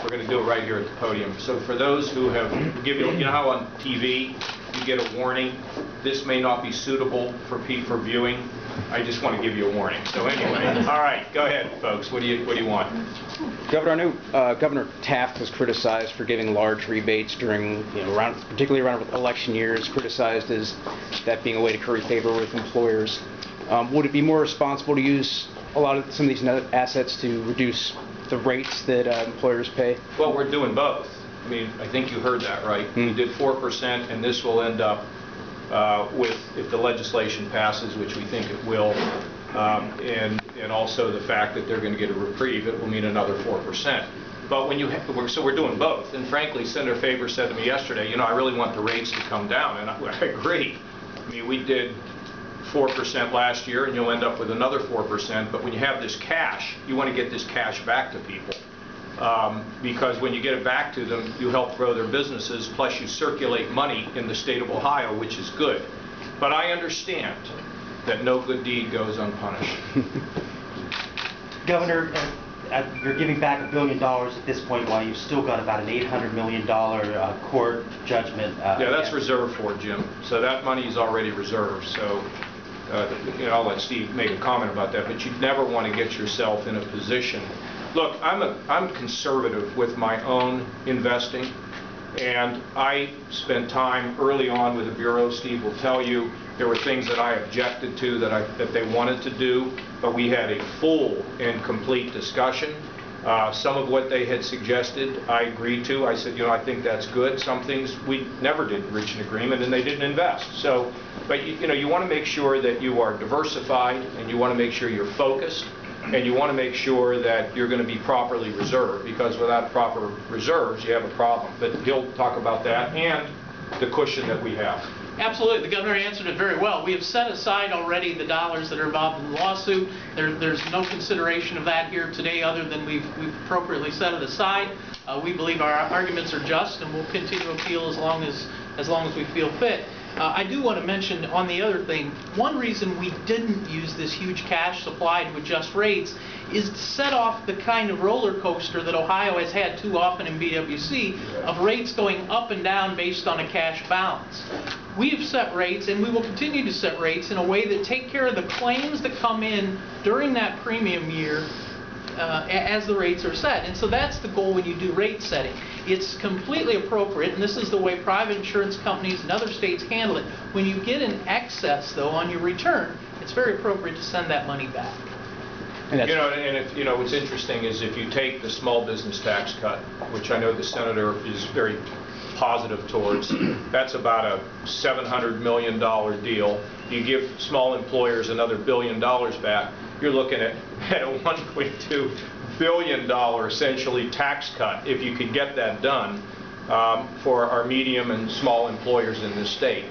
We're going to do it right here at the podium. So for those who have given, you know how on TV you get a warning, this may not be suitable for viewing. I just want to give you a warning. So anyway, all right, go ahead, folks. What do you want? Governor, I know Governor Taft was criticized for giving large rebates during, particularly around election years, criticized as that being a way to curry favor with employers. Would it be more responsible to use some of these assets to reduce the rates that employers pay? Well, we're doing both. I mean, I think you heard that, right? We did 4%, and this will end up with, if the legislation passes, which we think it will, and also the fact that they're going to get a reprieve, it will mean another 4%. But when so we're doing both. And frankly, Senator Faber said to me yesterday, I really want the rates to come down, and I agree. I mean, we did 4% last year, and you'll end up with another 4%. But when you have this cash, you want to get this cash back to people. Because when you get it back to them, you help grow their businesses, plus you circulate money in the state of Ohio, which is good. But I understand that no good deed goes unpunished. Governor, you're giving back $1 billion at this point, while you've still got about an $800 million court judgment. Yeah, that's reserved for, Jim. So that money is already reserved. So I'll let Steve make a comment about that. But you never want to get yourself in a position. Look, I'm conservative with my own investing, and I spent time early on with the Bureau. Steve will tell you there were things that I objected to that they wanted to do, but we had a full and complete discussion. Some of what they had suggested I agreed to. I said, I think that's good. Some things we never did reach an agreement, and they didn't invest. So, but you want to make sure that you are diversified, and you want to make sure you're focused. And you want to make sure that you're going to be properly reserved, because without proper reserves, you have a problem. But he'll talk about that and the cushion that we have. Absolutely. The governor answered it very well. We have set aside already the dollars that are involved in the lawsuit. There's no consideration of that here today, other than we've appropriately set it aside. We believe our arguments are just, and we'll continue to appeal as long as we feel fit. I do want to mention on the other thing, one reason we didn't use this huge cash supply to adjust rates is to set off the kind of roller coaster that Ohio has had too often in BWC of rates going up and down based on a cash balance. We have set rates, and we will continue to set rates in a way that take care of the claims that come in during that premium year as the rates are set. And so that's the goal when you do rate setting. It's completely appropriate, and this is the way private insurance companies and other states handle it. When you get an excess, though, on your return, it's very appropriate to send that money back. What's interesting is if you take the small business tax cut, which I know the senator is very positive towards, that's about a $700 million deal. You give small employers another $1 billion back, you're looking at a $1.2 billion essentially tax cut, if you could get that done for our medium and small employers in this state.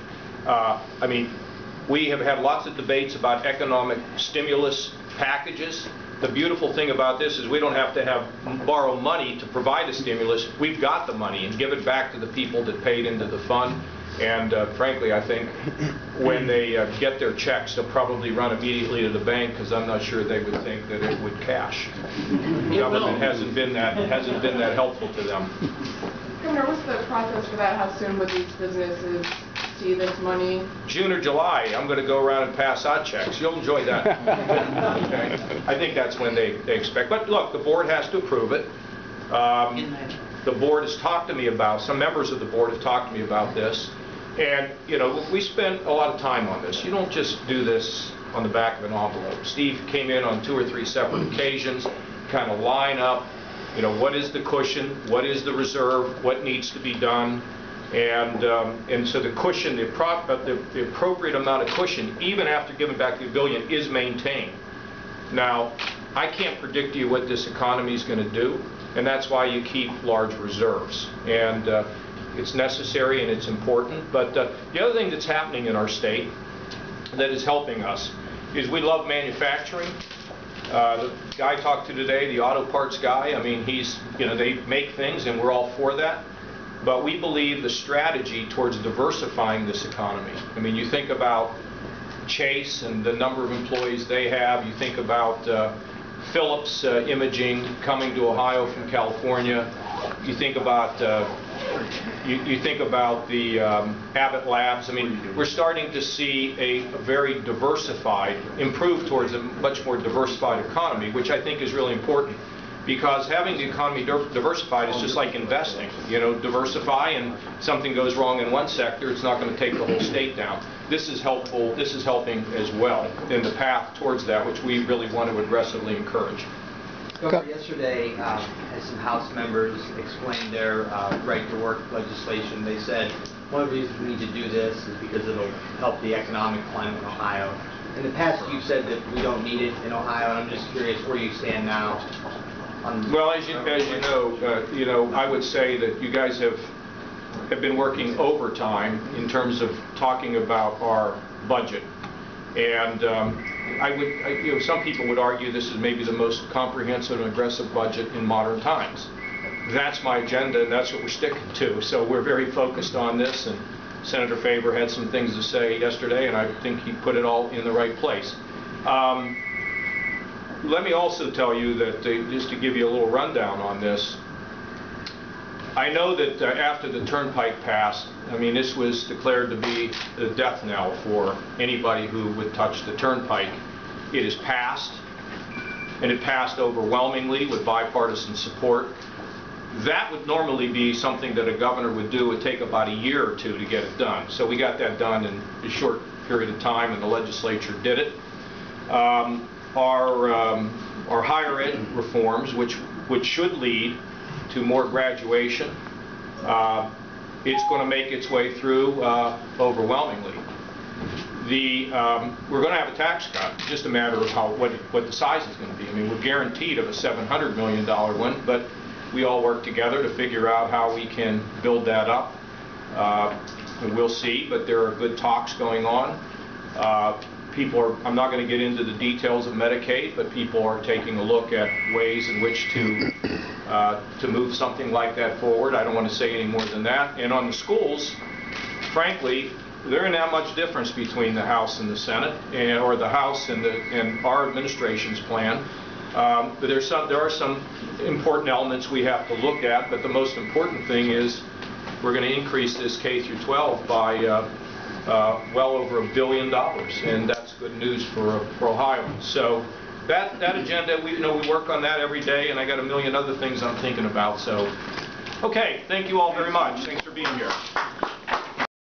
I mean, we have had lots of debates about economic stimulus packages. The beautiful thing about this is we don't have to borrow money to provide a stimulus. We've got the money and give it back to the people that paid into the fund. And frankly, I think when they get their checks, they'll probably run immediately to the bank, because I'm not sure they would think that it would cash. The government hasn't been that helpful to them. Governor, what's the process for that? How soon would these businesses see this money? June or July. I'm going to go around and pass out checks. You'll enjoy that. Okay. I think that's when they expect. But look, the board has to approve it. The board has talked to me about, some members of the board have talked to me about this. And, we spent a lot of time on this. You don't just do this on the back of an envelope. Steve came in on 2 or 3 separate occasions, kind of line up, what is the cushion, what is the reserve, what needs to be done. And so the cushion, the appropriate amount of cushion, even after giving back the $1 billion, is maintained. Now, I can't predict to you what this economy is going to do, and that's why you keep large reserves. And it's necessary and it's important. But the other thing that's happening in our state that is helping us is we love manufacturing. The guy I talked to today, the auto parts guy, I mean, they make things, and we're all for that. But we believe the strategy towards diversifying this economy. I mean, you think about Chase and the number of employees they have. You think about Philips Imaging coming to Ohio from California. You think about you think about the Abbott Labs. I mean, we're starting to see a very diversified, improve towards a much more diversified economy, which I think is really important. Because having the economy diversified is just like investing. You know, diversify, and something goes wrong in one sector, it's not going to take the whole state down. This is helpful. This is helping as well in the path towards that, which we really want to aggressively encourage. Governor, yesterday, as some House members explained their right-to-work legislation, they said one of the reasons we need to do this is because it'll help the economic climate in Ohio. In the past, you've said that we don't need it in Ohio, and I'm just curious where you stand now. Well, as you know, I would say that you guys have been working overtime in terms of talking about our budget, and some people would argue this is maybe the most comprehensive and aggressive budget in modern times. That's my agenda, and that's what we're sticking to. So we're very focused on this, and Senator Faber had some things to say yesterday, and I think he put it all in the right place. Let me also tell you that, just to give you a little rundown on this, I know that after the Turnpike passed, I mean, this was declared to be the death knell for anybody who would touch the Turnpike. It has passed, and it passed overwhelmingly with bipartisan support. That would normally be something that a governor would do. It would take about a year or two to get it done. So we got that done in a short period of time, and the legislature did it. Our higher ed reforms, which should lead to more graduation, it's going to make its way through overwhelmingly. We're going to have a tax cut. It's just a matter of what the size is going to be. I mean, we're guaranteed of a $700 million one, but we all work together to figure out how we can build that up. And we'll see, but there are good talks going on. I'm not going to get into the details of Medicaid, but people are taking a look at ways in which to move something like that forward. I don't want to say any more than that. And on the schools, frankly, there isn't that much difference between the House and the Senate, or the House and our administration's plan. But there are some important elements we have to look at, but the most important thing is we're going to increase this K through 12 by well over $1 billion, and that's good news for Ohioans. So that agenda, we work on that every day, and I got a million other things I'm thinking about. So, okay, thank you all very much. Thanks for being here.